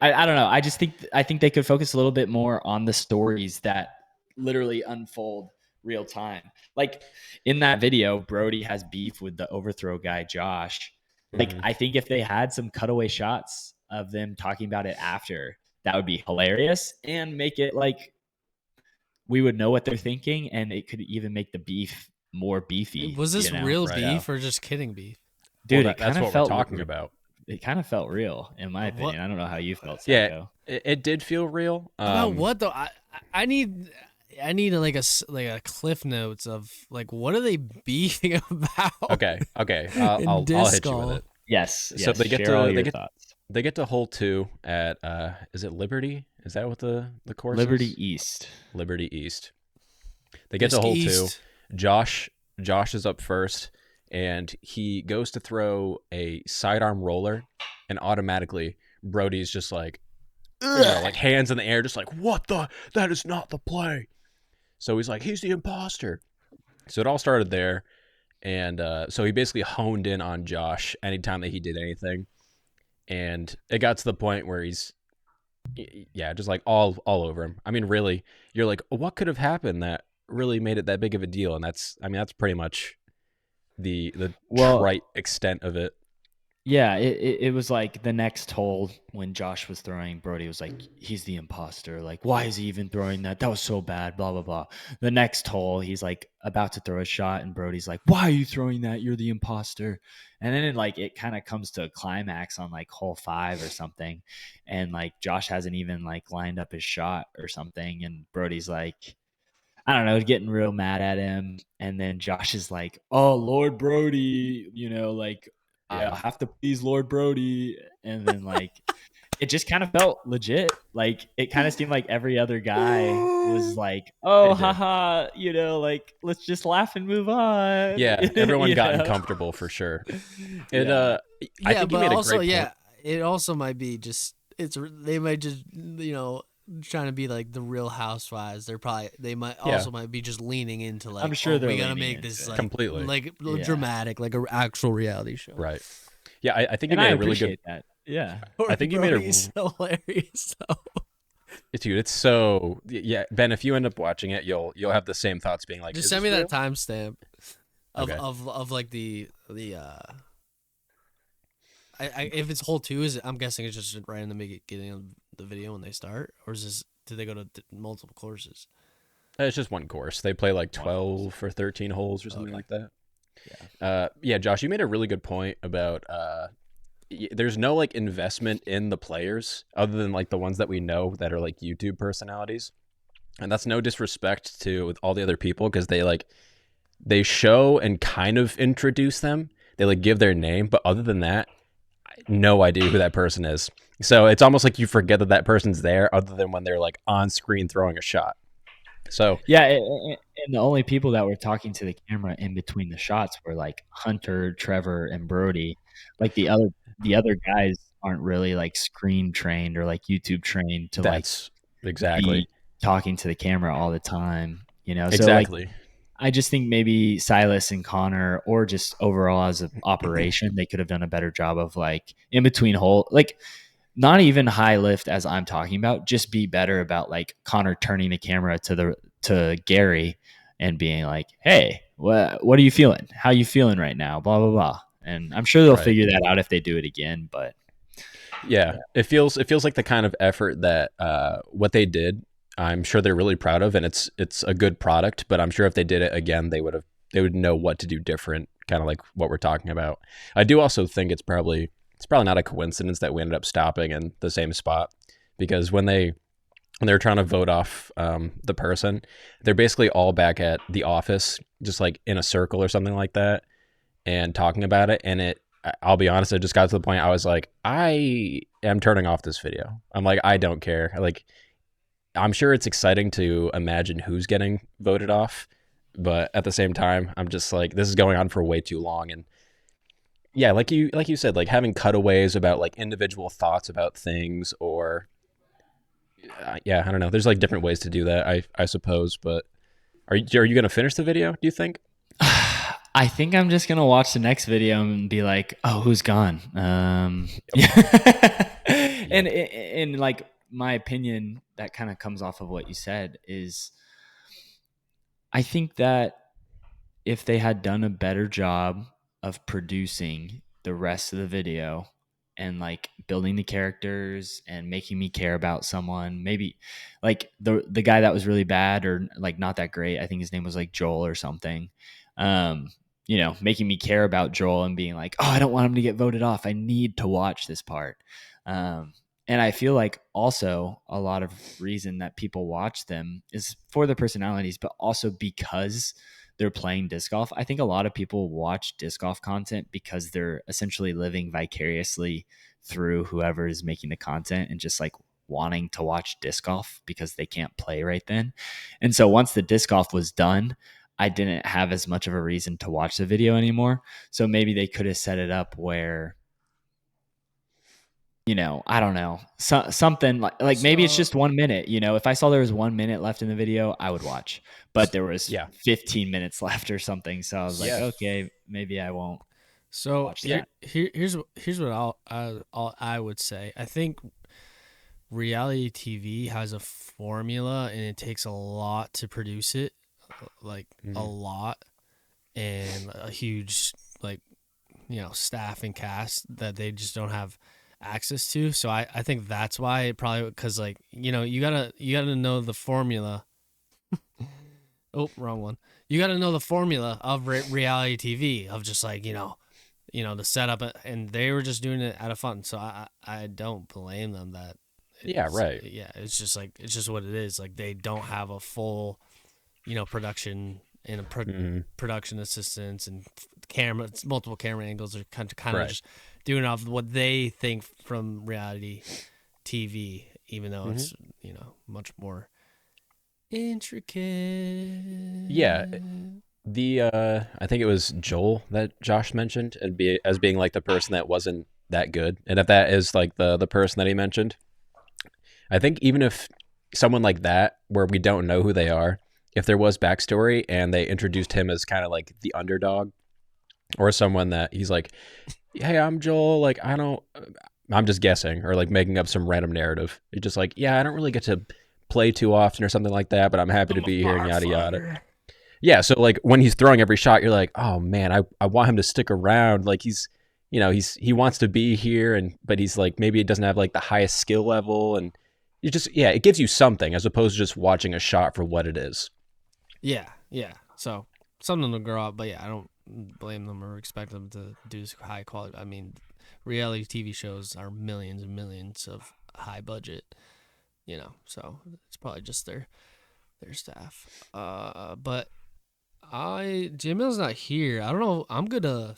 I don't know. I think they could focus a little bit more on the stories that literally unfold real time. Like in that video, Brody has beef with the overthrow guy, Josh. Like I think if they had some cutaway shots of them talking about it after, that would be hilarious and make it like we would know what they're thinking, and it could even make the beef more beefy. Was this real beef So, or just kidding beef? dude, that's what we're talking about. It kind of felt real, in my opinion. I don't know how you felt, Sajko. Yeah, it did feel real. About what though? I need like a cliff notes of like what are they beefing about? Okay, I'll hit you with it. Yes. So they get thoughts. They get to hole 2 at is it Liberty? Is that what the course Liberty is? East. Liberty East. They get to hole 2. Josh is up first, and he goes to throw a sidearm roller, and automatically Brody's just like, like hands in the air, just like, what the? That is not the play. So he's like, he's the imposter. So it all started there, and so he basically honed in on Josh anytime that he did anything, and it got to the point where he's, just like all over him. I mean, really, you're like, what could have happened that really made it that big of a deal? And that's pretty much the trite extent of it. Yeah, it was like the next hole when Josh was throwing, Brody was like, he's the imposter. Like, why is he even throwing that? That was so bad, blah, blah, blah. The next hole, he's like about to throw a shot, and Brody's like, why are you throwing that? You're the imposter. And then it kind of comes to a climax on like hole 5 or something. And like Josh hasn't even like lined up his shot or something. And Brody's like, I don't know, getting real mad at him. And then Josh is like, oh, Lord Brody, like, I have to please Lord Brody. And then like it just kind of felt legit. Like it kind of seemed like every other guy was like, oh, haha, like let's just laugh and move on. Yeah, everyone got uncomfortable for sure. I think he made a great point. It also might be just they might just trying to be like the Real Housewives. They might be just leaning into like, I'm sure we gotta make this like completely like dramatic, like an actual reality show, right? Yeah, I think you made a really good. That. Yeah, I think you made a hilarious. Dude, it's so Ben. If you end up watching it, you'll have the same thoughts, being like, just send me that timestamp of like the if it's hole 2, I'm guessing it's just right in the beginning of the video when they start, or do they go to multiple courses? It's just one course. They play like 12 or 13 holes or something like that. Yeah, Josh, you made a really good point about there's no like investment in the players other than like the ones that we know that are like YouTube personalities. And that's no disrespect to all the other people because they show and kind of introduce them. They like give their name, but other than that, no idea who that person is. So it's almost like you forget that person's there other than when they're like on screen throwing a shot. So Yeah, and the only people that were talking to the camera in between the shots were like Hunter, Trevor, and Brody. Like the other guys aren't really like screen trained or like YouTube trained to like that's exactly. be talking to the camera all the time, you know? So like Exactly. I just think maybe Silas and Connor, or just overall as an operation, they could have done a better job of like in between hole, like not even high lift as I'm talking about, just be better about like Connor turning the camera to Gary and being like, "Hey, what are you feeling? How you feeling right now?" Blah blah blah. And I'm sure they'll figure that out if they do it again. But yeah, it feels like the kind of effort that what they did. I'm sure they're really proud of, and it's a good product. But I'm sure if they did it again, they would know what to do different, kind of like what we're talking about. I do also think it's probably not a coincidence that we ended up stopping in the same spot, because when they're trying to vote off the person, they're basically all back at the office, just like in a circle or something like that, and talking about it. And I'll be honest, it just got to the point I was like, I am turning off this video. I'm like, I don't care. Like, I'm sure it's exciting to imagine who's getting voted off, but at the same time, I'm just like, this is going on for way too long. And yeah, like you said, like having cutaways about like individual thoughts about things, or yeah, I don't know. There's like different ways to do that, I suppose. But are you gonna finish the video? Do you think? I think I'm just gonna watch the next video and be like, "Oh, who's gone?" And like my opinion that kind of comes off of what you said is, I think that if they had done a better job of producing the rest of the video and like building the characters and making me care about someone, maybe like the guy that was really bad or like not that great, I think his name was like Joel or something. You know, making me care about Joel and being like, "Oh, I don't want him to get voted off. I need to watch this part." And I feel like also a lot of reason that people watch them is for the personalities, but also because they're playing disc golf. I think a lot of people watch disc golf content because they're essentially living vicariously through whoever is making the content and just like wanting to watch disc golf because they can't play right then. And so once the disc golf was done, I didn't have as much of a reason to watch the video anymore. So maybe they could have set it up where, you know, I don't know, something like maybe it's just 1 minute. You know, if I saw there was 1 minute left in the video, I would watch, but there was 15 minutes left or something. So I was like, okay, maybe I won't. So here's what I would say. I think reality TV has a formula, and it takes a lot to produce it, like a lot, and a huge like staff and cast that they just don't have access to. So I think that's why it probably, because like you gotta know the formula. Oh, wrong one. You gotta know the formula of reality TV, of just like the setup, and they were just doing it out of fun. So I don't blame them that. It's just like, it's just what it is. Like they don't have a full production and production assistants and multiple camera angles. Are kind of just doing off what they think from reality TV, even though it's much more intricate. Yeah, I think it was Joel that Josh mentioned as being like the person that wasn't that good, and if that is like the person that he mentioned, I think even if someone like that, where we don't know who they are, if there was backstory and they introduced him as kind of like the underdog, or someone that he's like, "Hey, I'm Joel, like I'm just guessing," or like making up some random narrative. It's just like, "Yeah, I don't really get to play too often," or something like that, but I'm happy to be here, and yada yada. Yeah, so like when he's throwing every shot, you're like, "Oh man, I want him to stick around." Like he wants to be here, but he's like, maybe it doesn't have like the highest skill level, and you just it gives you something as opposed to just watching a shot for what it is. Yeah. So something to grow up, but blame them or expect them to do high quality. I mean, reality TV shows are millions and millions of high budget, so it's probably just their staff. But Jamil's not here. I don't know. I'm gonna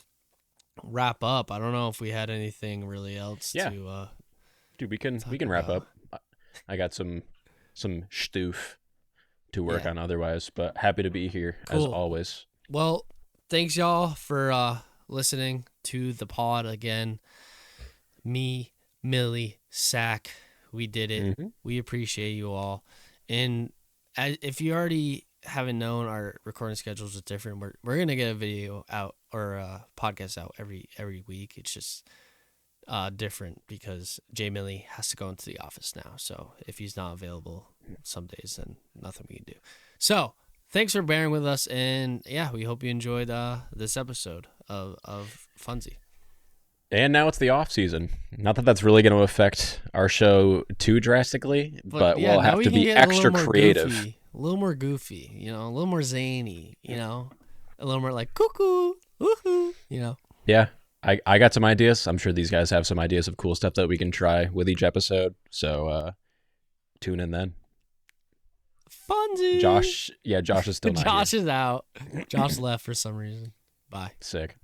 wrap up. I don't know if we had anything really else to. Dude, we can wrap up. I got some stoof to work on otherwise, but happy to be here as always. Well, thanks y'all for listening to the pod again. Me, Millie, Sack, we did it. Mm-hmm. We appreciate you all. And if you already haven't known, our recording schedules are different. We're gonna get a video out or a podcast out every week. It's just different because Jay Millie has to go into the office now. So if he's not available some days, then nothing we can do. So thanks for bearing with us, and we hope you enjoyed this episode of Funsie. And now it's the off season. Not that that's really going to affect our show too drastically, but we'll have to be extra creative. A little more goofy, a little more zany, a little more like cuckoo, woohoo, Yeah, I got some ideas. I'm sure these guys have some ideas of cool stuff that we can try with each episode. So tune in then. Funsie. Josh is still not Josh here. is out. Josh left for some reason. Bye. Sick.